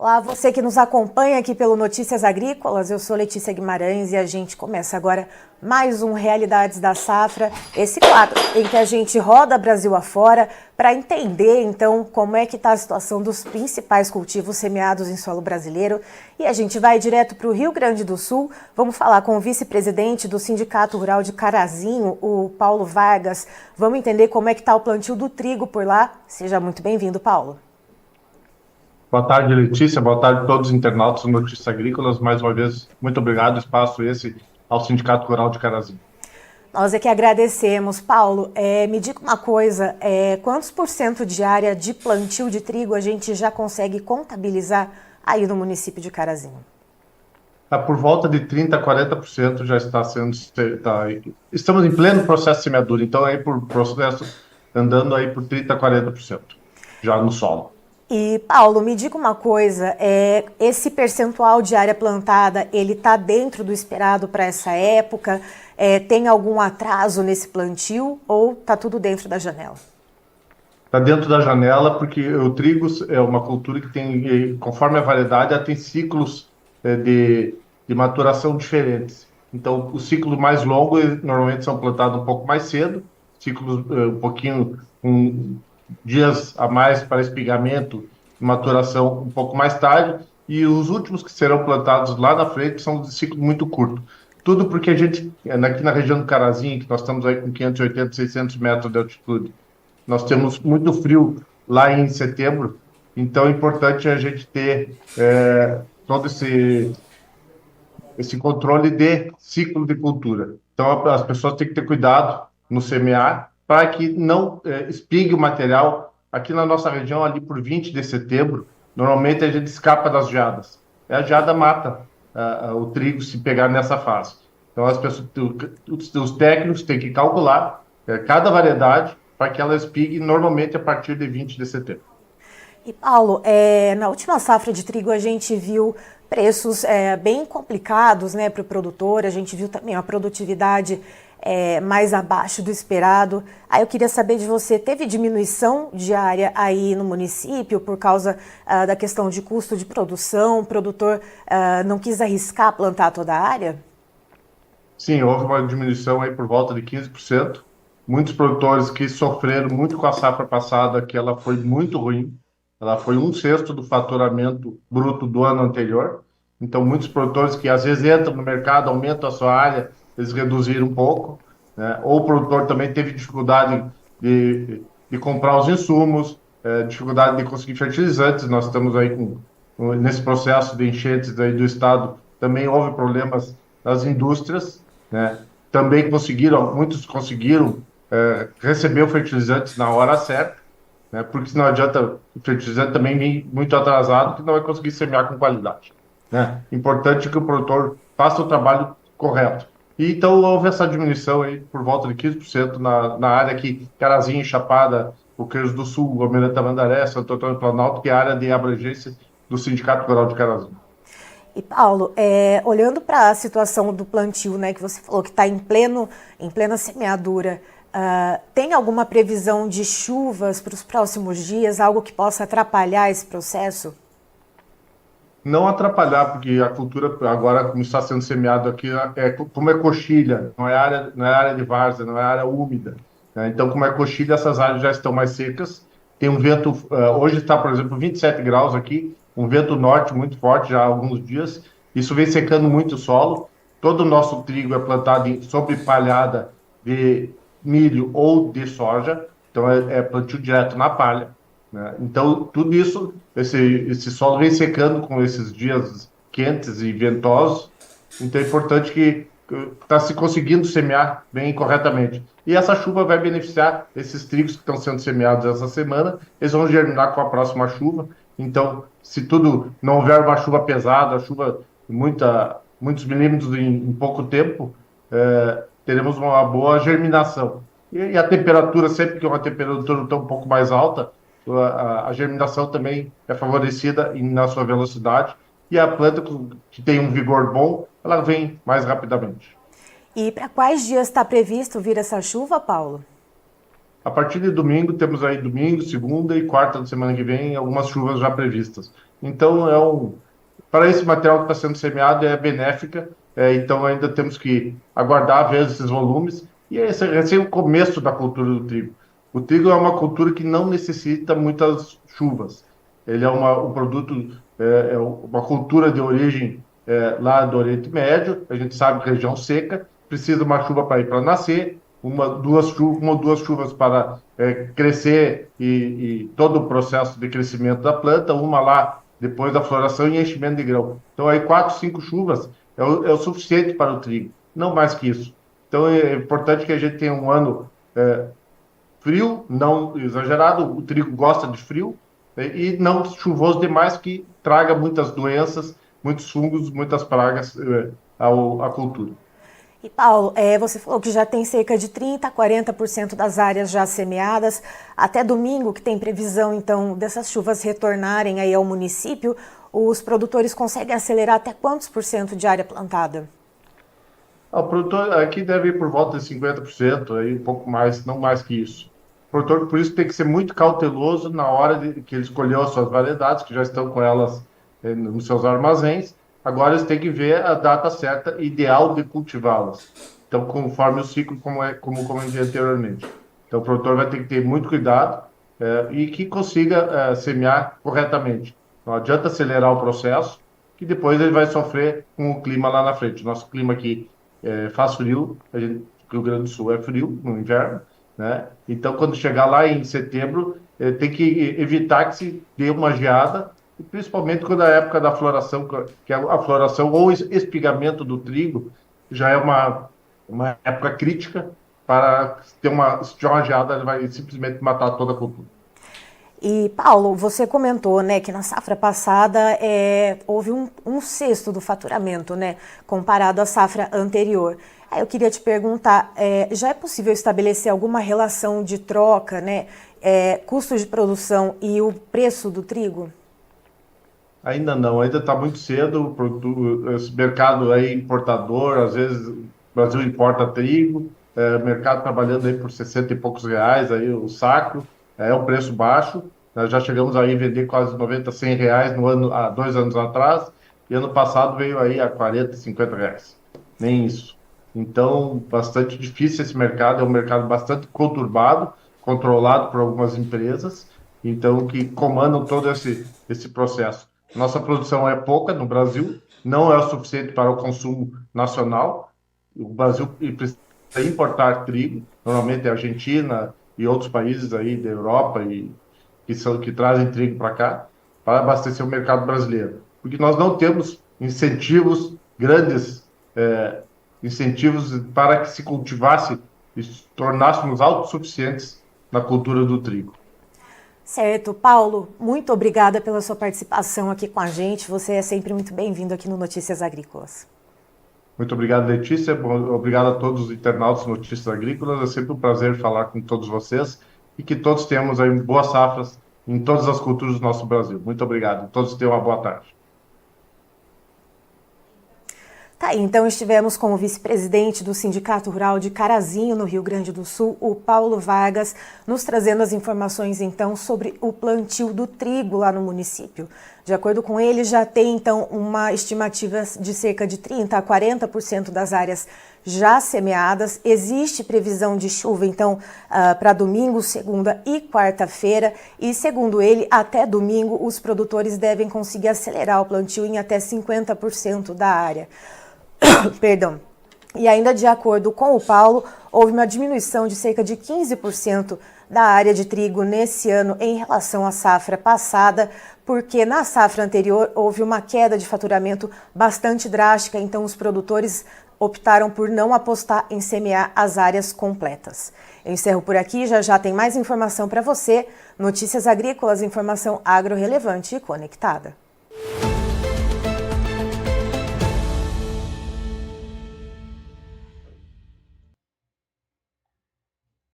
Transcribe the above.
Olá, você que nos acompanha aqui pelo Notícias Agrícolas, eu sou Letícia Guimarães e a gente começa agora mais um Realidades da Safra, esse quadro em que a gente roda Brasil afora para entender então como é que está a situação dos principais cultivos semeados em solo brasileiro. E a gente vai direto para o Rio Grande do Sul, vamos falar com o vice-presidente do Sindicato Rural de Carazinho, o Paulo Vargas. Vamos entender como é que está o plantio do trigo por lá. Seja muito bem-vindo, Paulo. Boa tarde, Letícia. Boa tarde a todos os internautas do Notícias Agrícolas. Mais uma vez, muito obrigado, espaço esse ao Sindicato Rural de Carazinho. Nós é que agradecemos. Paulo, me diga uma coisa, quantos por cento de área de plantio de trigo a gente já consegue contabilizar aí no município de Carazinho? Por volta de 30% a 40% já está sendo... estamos em pleno processo de semeadura, então aí por processo andando aí por 30% a 40% já no solo. E, Paulo, me diga uma coisa, esse percentual de área plantada, ele está dentro do esperado para essa época? Tem algum atraso nesse plantio ou está tudo dentro da janela? Está dentro da janela porque o trigo é uma cultura que tem, conforme a variedade, ela tem ciclos de maturação diferentes. Então, os ciclos mais longos normalmente são plantados um pouco mais cedo, ciclos um pouquinho com dias a mais para espigamento e maturação um pouco mais tarde, e os últimos que serão plantados lá na frente são de ciclo muito curto. Tudo porque a gente, aqui na região do Carazinho, que nós estamos aí com 580, 600 metros de altitude, nós temos muito frio lá em setembro, então é importante a gente ter todo esse controle de ciclo de cultura. Então, as pessoas têm que ter cuidado no semear para que não espigue o material. Aqui na nossa região, ali por 20 de setembro, normalmente a gente escapa das geadas. E a geada mata o trigo se pegar nessa fase. Então, as pessoas, os técnicos têm que calcular cada variedade para que ela espigue normalmente a partir de 20 de setembro. E, Paulo, na última safra de trigo a gente viu preços bem complicados, né, para o produtor, a gente viu também a produtividade mais abaixo do esperado. Aí eu queria saber de você, teve diminuição de área aí no município por causa da questão de custo de produção? O produtor não quis arriscar plantar toda a área? Sim, houve uma diminuição aí por volta de 15%. Muitos produtores que sofreram muito com a safra passada, que ela foi muito ruim. Ela foi 1/6 do faturamento bruto do ano anterior. Então, muitos produtores que às vezes entram no mercado, aumentam a sua área, eles reduziram um pouco, né? Ou o produtor também teve dificuldade de comprar os insumos, dificuldade de conseguir fertilizantes. Nós estamos aí nesse processo de enchentes aí do estado, também houve problemas nas indústrias, né? Também muitos conseguiram receber o fertilizante na hora certa, né? Porque não adianta o fertilizante também vir muito atrasado, que não vai conseguir semear com qualidade, né? Importante que o produtor faça o trabalho correto. E então houve essa diminuição aí por volta de 15% na área aqui, Carazinho, Chapada, Coqueiros do Sul, Almirante Tamandaré, Santo Antônio do Planalto, que é a área de abrangência do Sindicato Rural de Carazinho. E, Paulo, olhando para a situação do plantio, né, que você falou que está em plena semeadura, tem alguma previsão de chuvas para os próximos dias, algo que possa atrapalhar esse processo? Não atrapalhar, porque a cultura agora, como está sendo semeado aqui, como é coxilha, não é área de várzea, não é área úmida, né? Então, como é coxilha, essas áreas já estão mais secas. Tem um vento, hoje está, por exemplo, 27 graus aqui, um vento norte muito forte já há alguns dias. Isso vem secando muito o solo. Todo o nosso trigo é plantado sobre palhada de milho ou de soja, então é plantio direto na palha, né? Então, tudo isso, esse solo vem secando com esses dias quentes e ventosos. Então, é importante que está se conseguindo semear bem corretamente. E essa chuva vai beneficiar esses trigos que estão sendo semeados essa semana. Eles vão germinar com a próxima chuva. Então, se tudo não houver uma chuva pesada, chuva muitos milímetros em pouco tempo, teremos uma boa germinação. E a temperatura, sempre que uma temperatura está um pouco mais alta, a germinação também é favorecida na sua velocidade, e a planta que tem um vigor bom, ela vem mais rapidamente. E para quais dias está previsto vir essa chuva, Paulo? A partir de domingo, temos aí domingo, segunda e quarta da semana que vem, algumas chuvas já previstas. Então, para esse material que está sendo semeado, é benéfica, então ainda temos que aguardar ver esses volumes, e esse é recém o começo da cultura do trigo. O trigo é uma cultura que não necessita muitas chuvas. Ele é um produto, uma cultura de origem lá do Oriente Médio. A gente sabe que região seca precisa de uma chuva para ir para nascer, uma ou duas chuvas para crescer e todo o processo de crescimento da planta, uma lá depois da floração e enchimento de grão. Então aí 4, 5 chuvas é o suficiente para o trigo, não mais que isso. Então é importante que a gente tenha um ano frio, não exagerado. O trigo gosta de frio, e não chuvoso demais, que traga muitas doenças, muitos fungos, muitas pragas à cultura. E Paulo, você falou que já tem cerca de 30% a 40% das áreas já semeadas. Até domingo, que tem previsão então dessas chuvas retornarem aí ao município, os produtores conseguem acelerar até quantos por cento de área plantada? O produtor aqui deve ir por volta de 50%, aí um pouco mais, não mais que isso. O produtor, por isso, tem que ser muito cauteloso na hora que ele escolheu as suas variedades, que já estão com elas nos seus armazéns. Agora eles têm que ver a data certa, ideal de cultivá-las. Então, conforme o ciclo, como comentei anteriormente. Então, o produtor vai ter que ter muito cuidado e que consiga semear corretamente. Não adianta acelerar o processo, que depois ele vai sofrer com o clima lá na frente. Nosso clima aqui faz frio, o Rio Grande do Sul é frio no inverno, né? Então, quando chegar lá em setembro, tem que evitar que se dê uma geada, e principalmente quando a época da floração, que é a floração ou espigamento do trigo, já é uma época crítica para se tiver uma geada, ele vai simplesmente matar toda a cultura. E, Paulo, você comentou, né, que na safra passada houve um sexto do faturamento, né, comparado à safra anterior. Aí eu queria te perguntar, já é possível estabelecer alguma relação de troca, né, custo de produção e o preço do trigo? Ainda não, ainda está muito cedo. Esse mercado aí importador, às vezes o Brasil importa trigo, mercado trabalhando aí por 60 e poucos reais aí o saco, é um preço baixo. Nós já chegamos aí a vender quase 90, 100 reais há 2 anos atrás, e ano passado veio aí a 40, 50 reais. Nem isso. Então, bastante difícil esse mercado, é um mercado bastante conturbado, controlado por algumas empresas, então que comandam todo esse processo. Nossa produção é pouca no Brasil, não é o suficiente para o consumo nacional. O Brasil precisa importar trigo, normalmente a Argentina e outros países aí da Europa que trazem trigo para cá, para abastecer o mercado brasileiro. Porque nós não temos incentivos, grandes incentivos para que se cultivasse e tornássemos autossuficientes na cultura do trigo. Certo. Paulo, muito obrigada pela sua participação aqui com a gente. Você é sempre muito bem-vindo aqui no Notícias Agrícolas. Muito obrigado, Letícia. Obrigado a todos os internautas do Notícias Agrícolas. É sempre um prazer falar com todos vocês e que todos tenhamos aí boas safras em todas as culturas do nosso Brasil. Muito obrigado. Todos tenham uma boa tarde. Tá, então estivemos com o vice-presidente do Sindicato Rural de Carazinho, no Rio Grande do Sul, o Paulo Vargas, nos trazendo as informações então sobre o plantio do trigo lá no município. De acordo com ele, já tem então uma estimativa de cerca de 30% a 40% das áreas já semeadas. Existe previsão de chuva então para domingo, segunda e quarta-feira, e segundo ele, até domingo os produtores devem conseguir acelerar o plantio em até 50% da área. Perdão. E ainda de acordo com o Paulo, houve uma diminuição de cerca de 15% da área de trigo nesse ano em relação à safra passada, porque na safra anterior houve uma queda de faturamento bastante drástica, então os produtores optaram por não apostar em semear as áreas completas. Eu encerro por aqui, já tem mais informação para você. Notícias Agrícolas, informação agro relevante e conectada.